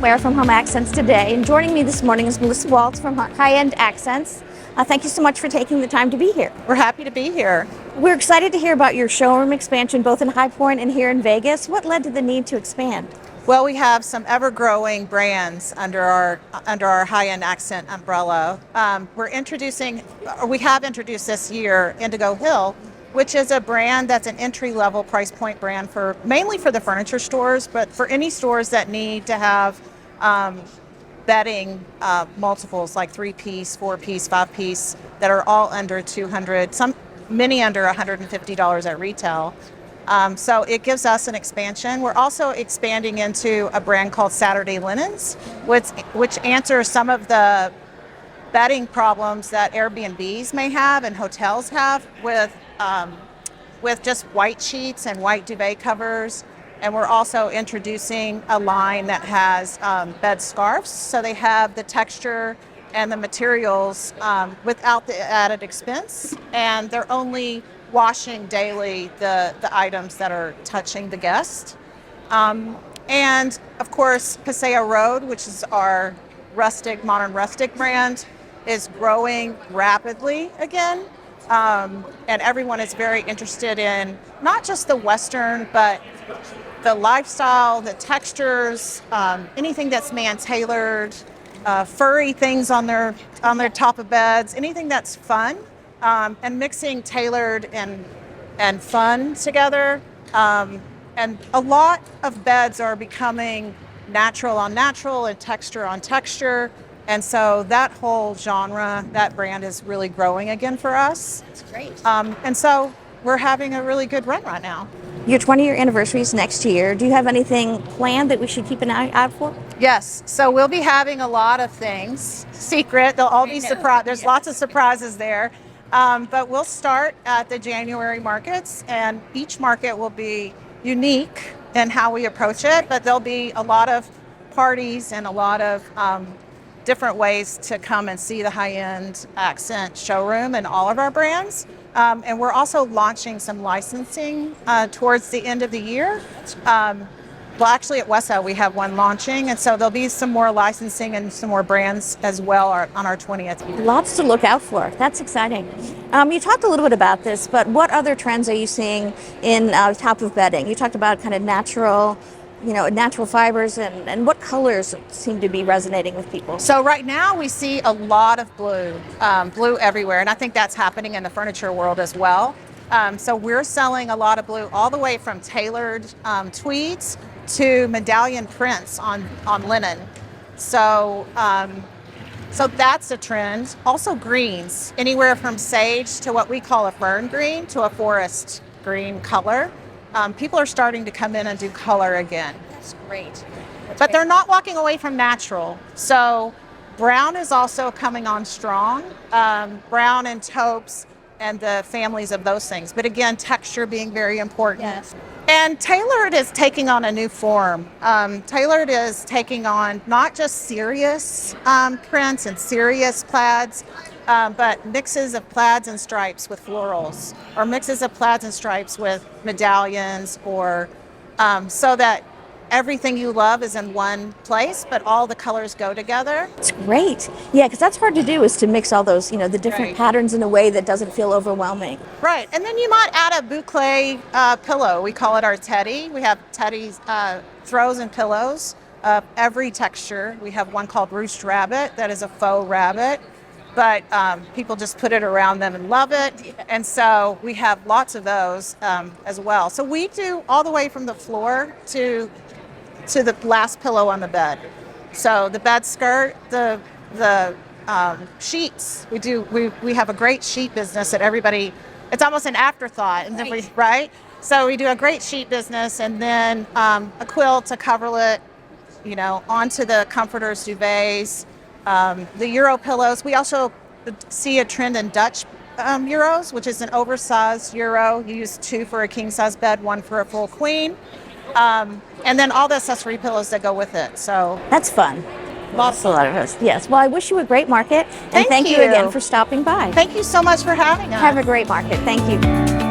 Claire from Home Accents today, and joining me this morning is Melissa Waltz from High End Accents. Thank you so much for taking the time to be here. We're happy to be here. We're excited to hear about your showroom expansion both in High Point and here in Vegas. What led to the need to expand? Well, we have some ever-growing brands under our high-end accent umbrella. We have introduced this year Indigo Hill, which is a brand that's an entry-level price point brand mainly for the furniture stores, but for any stores that need to have bedding multiples like 3-piece, 4-piece, 5-piece that are all under $200, many under $150 at retail. So it gives us an expansion. We're also expanding into a brand called Saturday Linens, which answers some of the bedding problems that Airbnbs may have and hotels have with just white sheets and white duvet covers. And we're also introducing a line that has bed scarves, so they have the texture and the materials without the added expense, and they're only washing daily the items that are touching the guest. And of course, Paseo Road, which is our modern rustic brand, is growing rapidly again. And everyone is very interested in not just the Western, but the lifestyle, the textures, anything that's man-tailored, furry things on their top of beds, anything that's fun. And mixing tailored and fun together. And a lot of beds are becoming natural on natural and texture on texture. And so that whole genre, that brand is really growing again for us. That's great. And so we're having a really good run right now. Your 20-year anniversary is next year. Do you have anything planned that we should keep an eye out for? Yes. So we'll be having a lot of things. Secret. They'll all be surprised. There's lots of surprises there. But we'll start at the January markets, and each market will be unique in how we approach it, but there'll be a lot of parties and a lot of different ways to come and see the high-end accent showroom and all of our brands. And we're also launching some licensing towards the end of the year. Well, actually at Westside we have one launching, and so there'll be some more licensing and some more brands as well on our 20th year. Lots to look out for. That's exciting. You talked a little bit about this, but what other trends are you seeing in top of bedding? You talked about kind of natural fibers, and what colors seem to be resonating with people? So right now we see a lot of blue everywhere, and I think that's happening in the furniture world as well. So we're selling a lot of blue, all the way from tailored tweeds to medallion prints on linen. So that's a trend. Also greens, anywhere from sage to what we call a fern green to a forest green color. People are starting to come in and do color again. That's great. But they're not walking away from natural. So brown is also coming on strong. Brown and taupes and the families of those things. But again, texture being very important. Yes. And tailored is taking on a new form. Tailored is taking on not just serious prints and serious plaids, but mixes of plaids and stripes with florals, or mixes of plaids and stripes with medallions, or so that everything you love is in one place, but all the colors go together. It's great. Yeah, because that's hard to do, is to mix all those, the different Right. patterns in a way that doesn't feel overwhelming. Right, and then you might add a boucle pillow. We call it our teddy. We have teddies, throws and pillows of every texture. We have one called Roost Rabbit that is a faux rabbit, but people just put it around them and love it. And so we have lots of those as well. So we do all the way from the floor to the last pillow on the bed. So the bed skirt, the sheets. We have a great sheet business that everybody, it's almost an afterthought, and Right. right? So we do a great sheet business, and then a quilt, a coverlet, onto the comforters, duvets, the Euro pillows. We also see a trend in Dutch Euros, which is an oversized Euro. You use 2 for a king size bed, 1 for a full queen. And then all the accessory pillows that go with it. So That's fun. lots A lot of us. Yes. Well, I wish you a great market, and Thank thank you you. again for stopping by. Thank you so much for having us. Have a great market. Thank you.